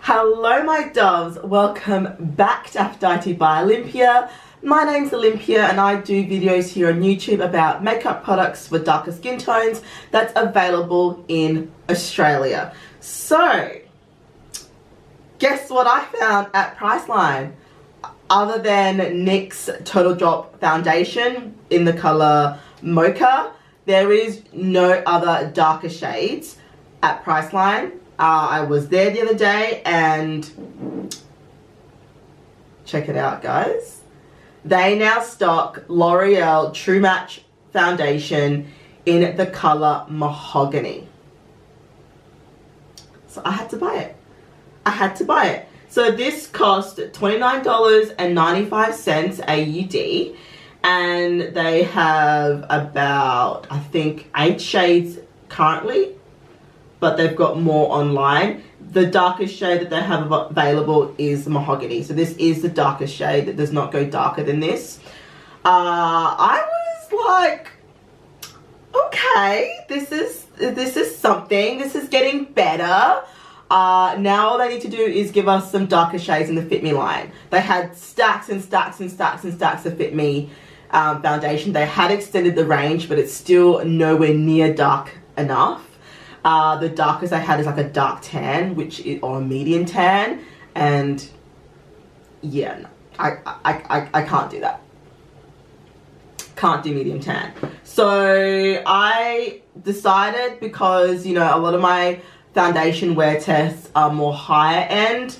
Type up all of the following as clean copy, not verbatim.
Hello my doves, welcome back to Aphrodite by Olympia. My name's Olympia and I do videos here on YouTube about makeup products for darker skin tones that's available in Australia. So, guess what I found at Priceline? Other than NYX Total Drop Foundation in the colour Mocha, there is no other darker shades at Priceline. I was there the other day and check it out, guys. They now stock L'Oreal True Match Foundation in the colour Mahogany. So I had to buy it. So this cost $29.95 AUD, and they have about, I think, 8 shades currently, but they've got more online. The darkest shade that they have available is Mahogany. So this is the darkest shade. That does not go darker than this. I was like, okay, this is something. This is getting better. Now all they need to do is give us some darker shades in the Fit Me line. They had stacks and stacks and stacks and stacks of Fit Me foundation. They had extended the range, but it's still nowhere near dark enough. The darkest I had is like a dark tan, or a medium tan, and yeah, no, I can't do that. Can't do medium tan. So I decided, because, you know, a lot of my foundation wear tests are more higher end,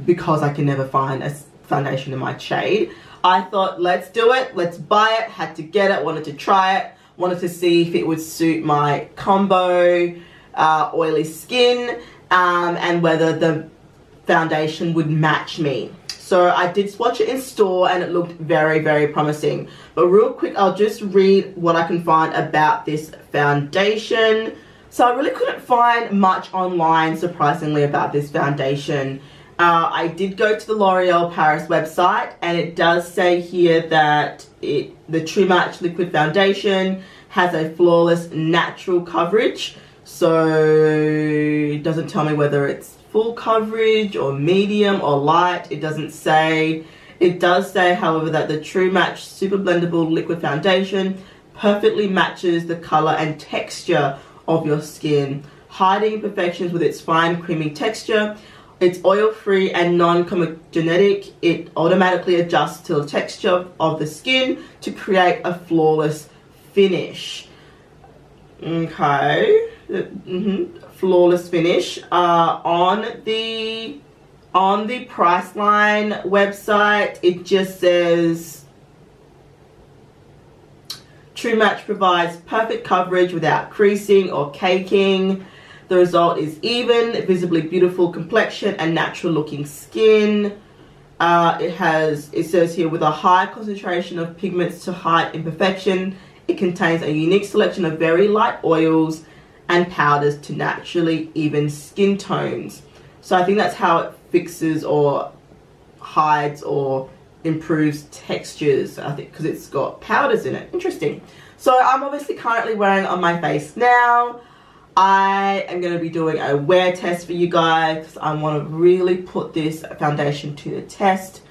because I can never find a foundation in my shade, I thought, let's do it, let's buy it, had to get it, wanted to try it. Wanted to see if it would suit my combo oily skin, and whether the foundation would match me. So I did swatch it in store and it looked very, very promising. But real quick, I'll just read what I can find about this foundation. So I really couldn't find much online, surprisingly, about this foundation. I did go to the L'Oreal Paris website, and it does say here that the True Match Liquid Foundation has a flawless natural coverage. So it doesn't tell me whether it's full coverage or medium or light. It doesn't say. It does say, however, that the True Match Super Blendable Liquid Foundation perfectly matches the color and texture of your skin, hiding imperfections with its fine creamy texture. It's oil-free and non-comedogenic. It automatically adjusts to the texture of the skin to create a flawless finish. Okay. Flawless finish. On the Priceline website, it just says True Match provides perfect coverage without creasing or caking. The result is even, visibly beautiful complexion and natural looking skin. It says here, with a high concentration of pigments to hide imperfection, it contains a unique selection of very light oils and powders to naturally even skin tones. So I think that's how it fixes or hides or improves textures, I think, because it's got powders in it. Interesting. So I'm obviously currently wearing it on my face now. I am going to be doing a wear test for you guys. I want to really put this foundation to the test.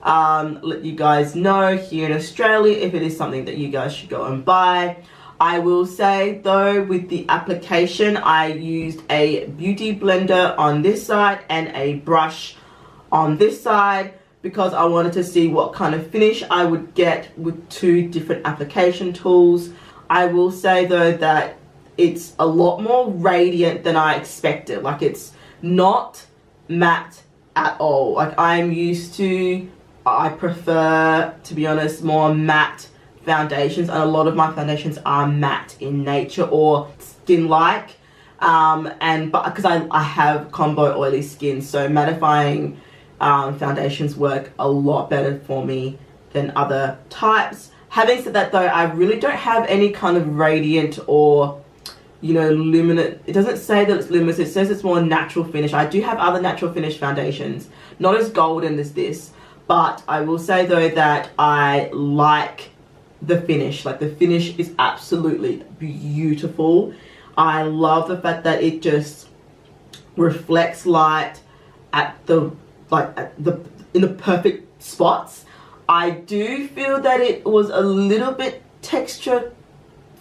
Let you guys know here in Australia if it is something that you guys should go and buy. I will say though, with the application, I used a beauty blender on this side and a brush on this side, because I wanted to see what kind of finish I would get with 2 different application tools. I will say though that it's a lot more radiant than I expected. Like, it's not matte at all. Like, I prefer, to be honest, more matte foundations, and a lot of my foundations are matte in nature or skin-like. But because I have combo oily skin, so mattifying foundations work a lot better for me than other types. Having said that though, I really don't have any kind of radiant or, you know, luminous. It doesn't say that it's luminous. It says it's more natural finish. I do have other natural finish foundations, not as golden as this, but I will say though that I like the finish. Like, the finish is absolutely beautiful. I love the fact that it just reflects light, at the in the perfect spots. I do feel that it was a little bit texture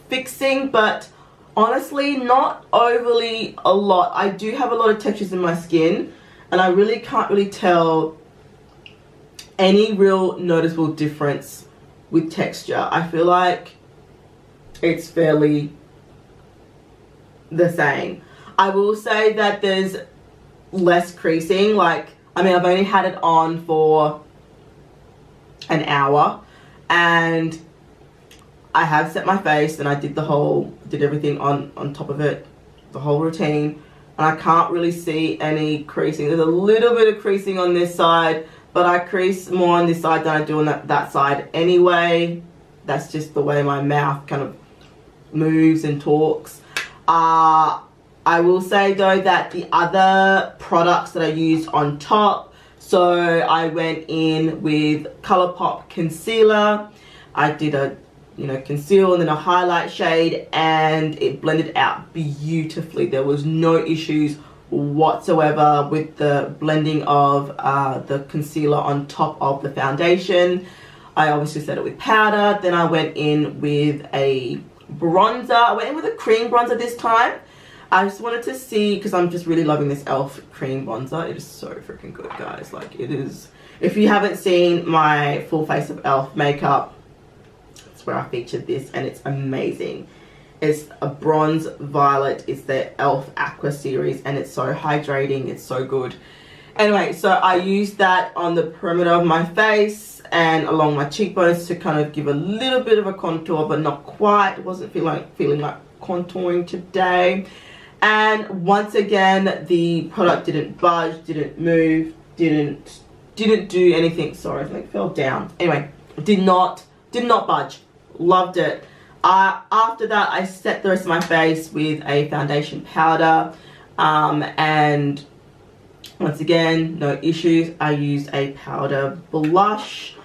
fixing, but honestly not overly a lot. I do have a lot of textures in my skin, and I really can't really tell any real noticeable difference with texture. I feel like it's fairly the same. I will say that there's less creasing. Like, I mean, I've only had it on for an hour, and I have set my face, and I did everything on top of it, the whole routine, and I can't really see any creasing. There's a little bit of creasing on this side, but I crease more on this side than I do on that side anyway. That's just the way my mouth kind of moves and talks. I will say though that the other products that I used on top, so I went in with ColourPop concealer. I did a conceal and then a highlight shade, and it blended out beautifully. There was no issues whatsoever with the blending of the concealer on top of the foundation. I obviously set it with powder. Then I went in with a bronzer. I went in with a cream bronzer this time. I just wanted to see, because I'm just really loving this e.l.f. cream bronzer. It is so freaking good, guys. Like, it is. If you haven't seen my full face of e.l.f. makeup, it's where I featured this, and it's amazing. It's a bronze violet. It's the e.l.f. Aqua series, and it's so hydrating. It's so good. Anyway, so I used that on the perimeter of my face and along my cheekbones to kind of give a little bit of a contour, but not quite. It wasn't feeling like contouring today. And once again, the product didn't budge, didn't move, didn't do anything. Sorry, I think it fell down. Anyway, did not budge. Loved it. After that, I set the rest of my face with a foundation powder, and once again, no issues. I used a powder blush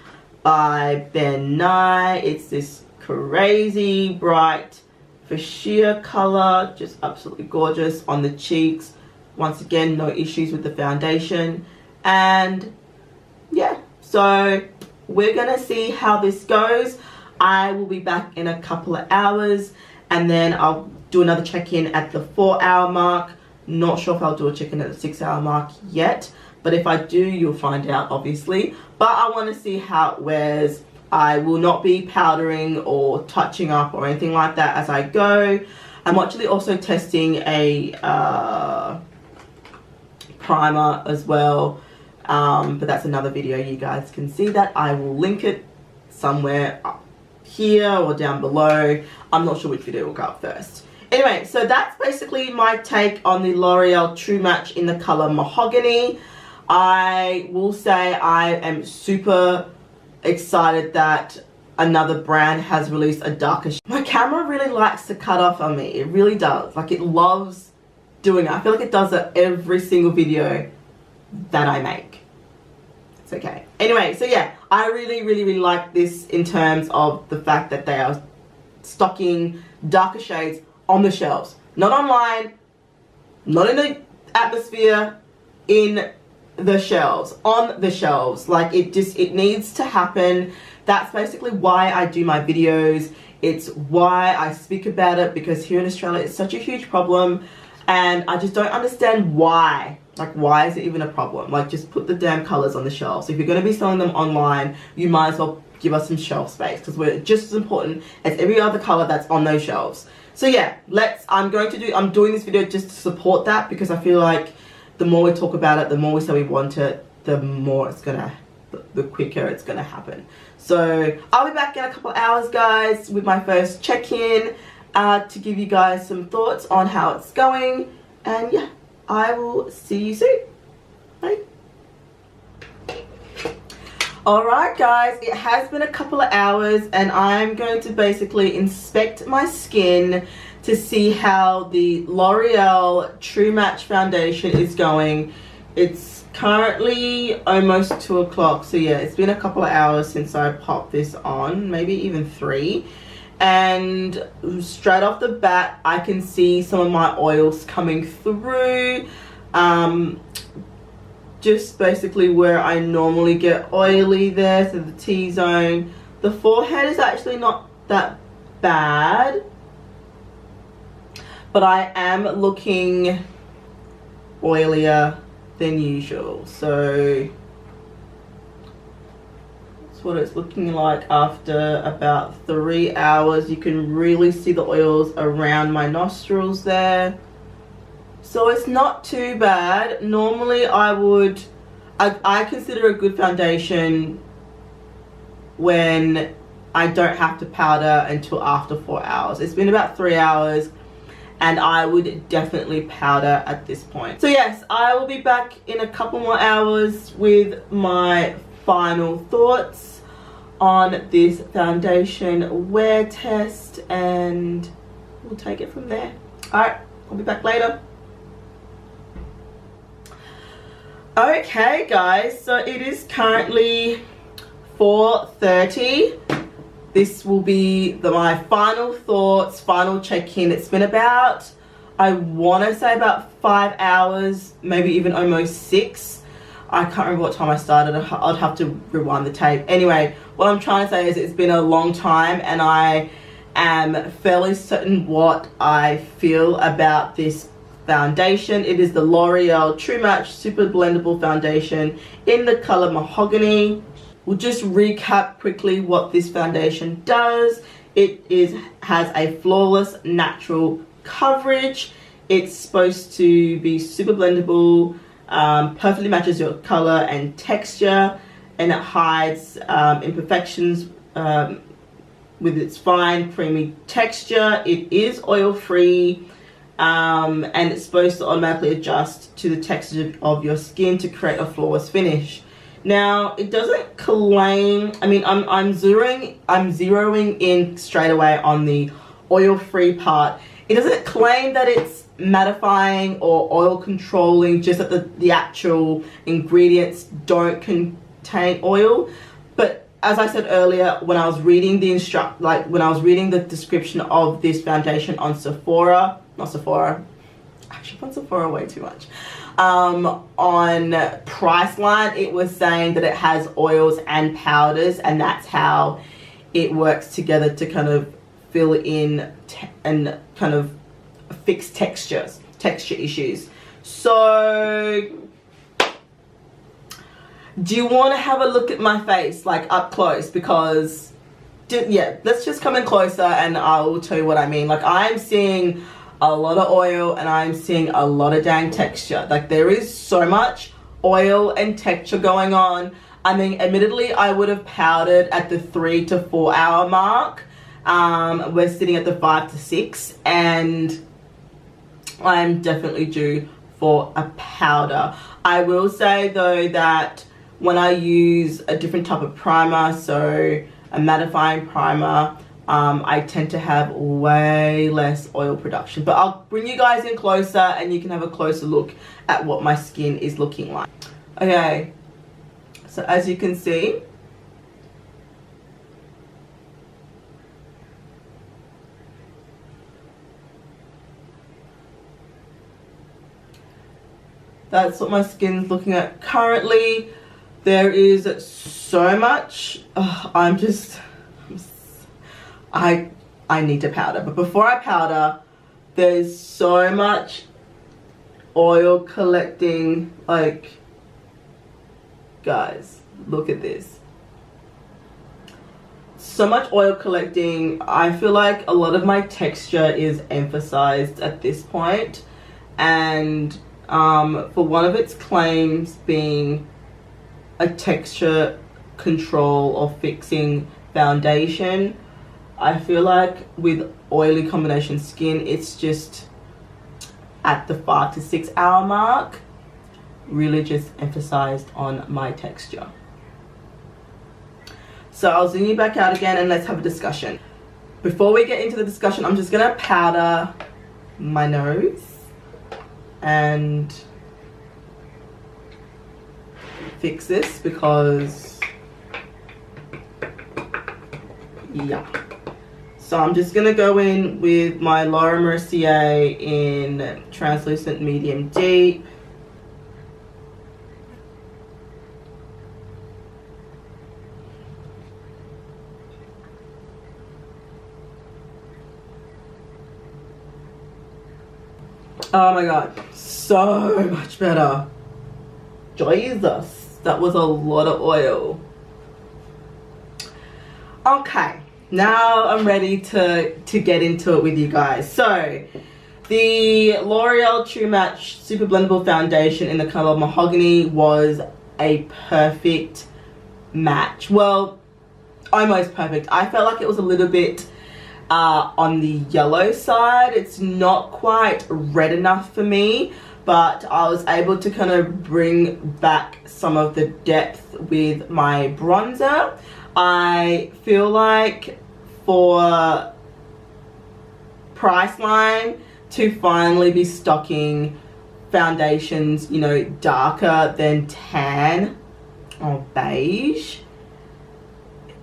by Ben Nye. It's this crazy bright fuchsia color, just absolutely gorgeous on the cheeks. Once again, no issues with the foundation. And yeah, so we're gonna see how this goes. I will be back in a couple of hours, and then I'll do another check-in at the 4-hour mark. Not sure if I'll do a check-in at the 6-hour mark yet, but if I do, you'll find out, obviously. But I want to see how it wears. I will not be powdering or touching up or anything like that as I go. I'm actually also testing a primer as well, but that's another video. You guys can see that. I will link it somewhere up here or down below. I'm not sure which video will go up first. Anyway, so that's basically my take on the L'Oreal True Match in the color Mahogany. I will say I am super excited that another brand has released a darker shade. My camera really likes to cut off on me. It really does. Like, it loves doing it. I feel like it does it every single video that I make. It's okay. Anyway, so yeah, I really like this in terms of the fact that they are stocking darker shades on the shelves. Not online, not in the atmosphere, in the shelves, on the shelves. Like, it needs to happen. That's basically why I do my videos. It's why I speak about it, because here in Australia it's such a huge problem, and I just don't understand why. Like, why is it even a problem? Like, just put the damn colors on the shelves. If you're going to be selling them online, you might as well give us some shelf space, because we're just as important as every other color that's on those shelves. So yeah, I'm doing this video just to support that, because I feel like the more we talk about it, the more we say we want it, the more it's gonna, the quicker it's gonna happen. So I'll be back in a couple of hours, guys, with my first check-in to give you guys some thoughts on how it's going. And yeah, I will see you soon. Bye. Alright guys, it has been a couple of hours, and I'm going to basically inspect my skin to see how the L'Oreal True Match foundation is going. It's currently almost 2 o'clock, so yeah, it's been a couple of hours since I popped this on, maybe even 3. And straight off the bat, I can see some of my oils coming through. just basically where I normally get oily there, so the T-zone. The forehead is actually not that bad, but I am looking oilier than usual. So that's what it's looking like after about 3 hours. You can really see the oils around my nostrils there. So it's not too bad. Normally I consider a good foundation when I don't have to powder until after 4 hours. It's been about 3 hours and I would definitely powder at this point. So yes, I will be back in a couple more hours with my final thoughts on this foundation wear test, and we'll take it from there. Alright, I'll be back later. Okay guys, so it is currently 4:30. This will be my final thoughts, final check-in. It's been about, I want to say about 5 hours, maybe even almost 6. I can't remember what time I started. I'd have to rewind the tape. Anyway, what I'm trying to say is it's been a long time and I am fairly certain what I feel about this foundation. It is the L'Oreal True Match Super Blendable Foundation in the color Mahogany. We'll just recap quickly what this foundation does. It has a flawless natural coverage. It's supposed to be super blendable, perfectly matches your color and texture, and it hides imperfections with its fine creamy texture. It is oil free, and it's supposed to automatically adjust to the texture of your skin to create a flawless finish. Now, it doesn't claim, I mean, I'm zeroing in straight away on the oil-free part. It doesn't claim that it's mattifying or oil controlling, just that the actual ingredients don't contain oil. But as I said earlier, when I was reading the description of this foundation on Sephora, actually on Sephora way too much, on Priceline, it was saying that it has oils and powders, and that's how it works together to kind of fill in and kind of fix texture issues. So do you want to have a look at my face, like up close? Because yeah, let's just come in closer and I will tell you what I mean. Like, I'm seeing a lot of oil and I'm seeing a lot of dang texture. Like, there is so much oil and texture going on. I mean, admittedly, I would have powdered at the 3 to 4 hour mark. We're sitting at the 5 to 6, and I'm definitely due for a powder. I will say though that when I use a different type of primer, so a mattifying primer, I tend to have way less oil production. But I'll bring you guys in closer and you can have a closer look at what my skin is looking like. Okay, so as you can see, that's what my skin's looking at currently. There is so much. I need to powder, but before I powder, there's so much oil collecting. Like, guys, look at this. So much oil collecting. I feel like a lot of my texture is emphasized at this point, and for one of its claims being a texture control or fixing foundation, I feel like with oily combination skin, it's just at the 5 to 6 hour mark, really just emphasized on my texture. So I'll zoom you back out again and let's have a discussion. Before we get into the discussion, I'm just gonna powder my nose and fix this because, yeah. So I'm just gonna go in with my Laura Mercier in translucent medium deep. Oh my god, so much better. Jesus, that was a lot of oil. Okay, now I'm ready to get into it with you guys. So the L'Oreal True Match Super Blendable Foundation in the color Mahogany was a perfect match. Well, almost perfect. I felt like it was a little bit on the yellow side. It's not quite red enough for me, but I was able to kind of bring back some of the depth with my bronzer. I feel like for Priceline to finally be stocking foundations, you know, darker than tan or beige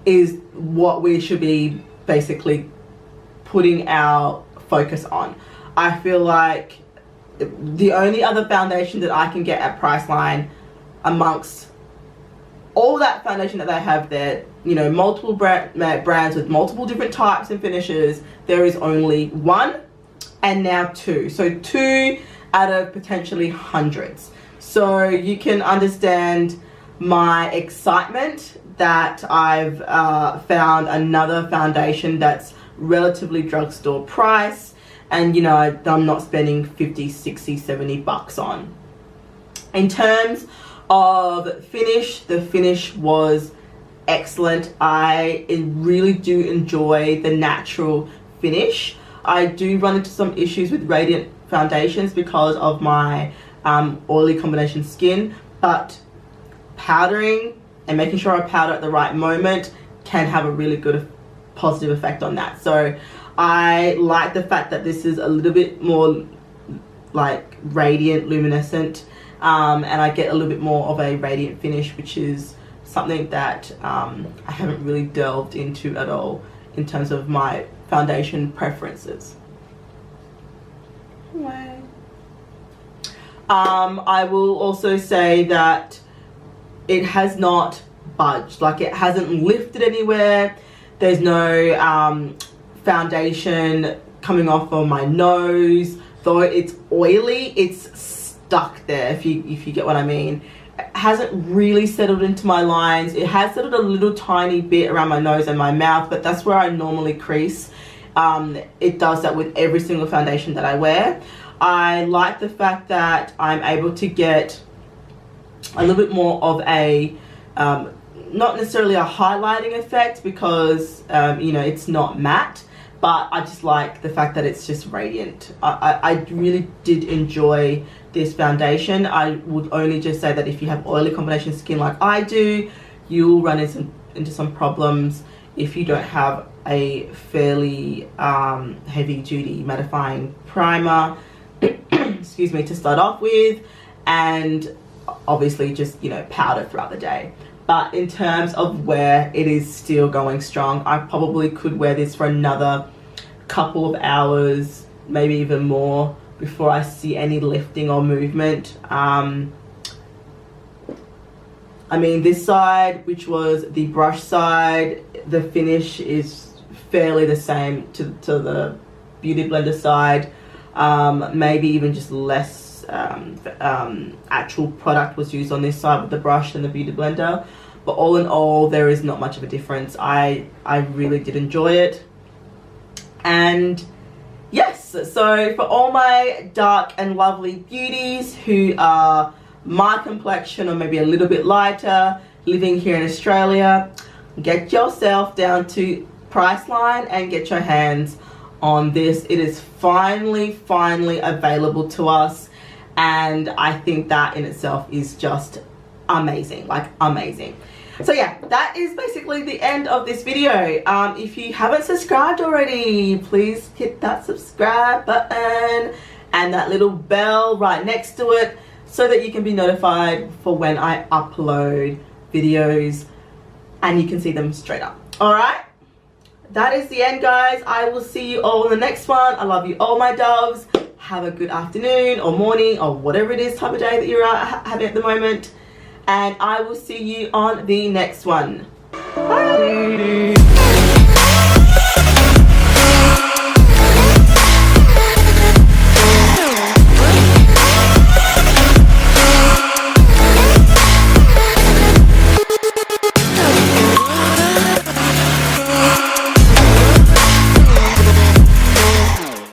is what we should be basically putting our focus on. I feel like the only other foundation that I can get at Priceline amongst all that foundation that they have there, you know, multiple brands with multiple different types and finishes, there is only one and now two. So two out of potentially hundreds. So you can understand my excitement that I've found another foundation that's relatively drugstore price, and you know, I'm not spending 50, 60, 70 bucks on. In terms of finish, the finish was excellent. I really do enjoy the natural finish. I do run into some issues with radiant foundations because of my oily combination skin, but powdering and making sure I powder at the right moment can have a really good positive effect on that. So I like the fact that this is a little bit more like radiant, luminescent, and I get a little bit more of a radiant finish, which is something that I haven't really delved into at all in terms of my foundation preferences. Anyway, I will also say that it has not budged. Like, it hasn't lifted anywhere. There's no foundation coming off on my nose. Though it's oily, it's stuck there, if you get what I mean. It hasn't really settled into my lines. It has settled a little tiny bit around my nose and my mouth, but that's where I normally crease. It does that with every single foundation that I wear. I like the fact that I'm able to get a little bit more of a not necessarily a highlighting effect, because you know, it's not matte, but I just like the fact that it's just radiant. I really did enjoy this foundation. I would only just say that if you have oily combination skin like I do, you'll run into some problems if you don't have a fairly heavy duty mattifying primer excuse me, to start off with, and obviously just, you know, powder throughout the day. But in terms of where it is still going strong, I probably could wear this for another couple of hours, maybe even more, before I see any lifting or movement. I mean, this side, which was the brush side, the finish is fairly the same to the Beauty Blender side. Maybe even just less actual product was used on this side with the brush than the Beauty Blender, but all in all, there is not much of a difference. I really did enjoy it. And yes, so for all my dark and lovely beauties who are my complexion or maybe a little bit lighter, living here in Australia, get yourself down to Priceline and get your hands on this. It is finally available to us, and I think that in itself is just amazing, like amazing. So yeah, that is basically the end of this video. If you haven't subscribed already, please hit that subscribe button and that little bell right next to it so that you can be notified for when I upload videos and you can see them straight up. All right, that is the end, guys. I will see you all in the next one. I love you all, my doves. Have a good afternoon or morning or whatever it is time of day that you're having at the moment, and I will see you on the next one. Bye.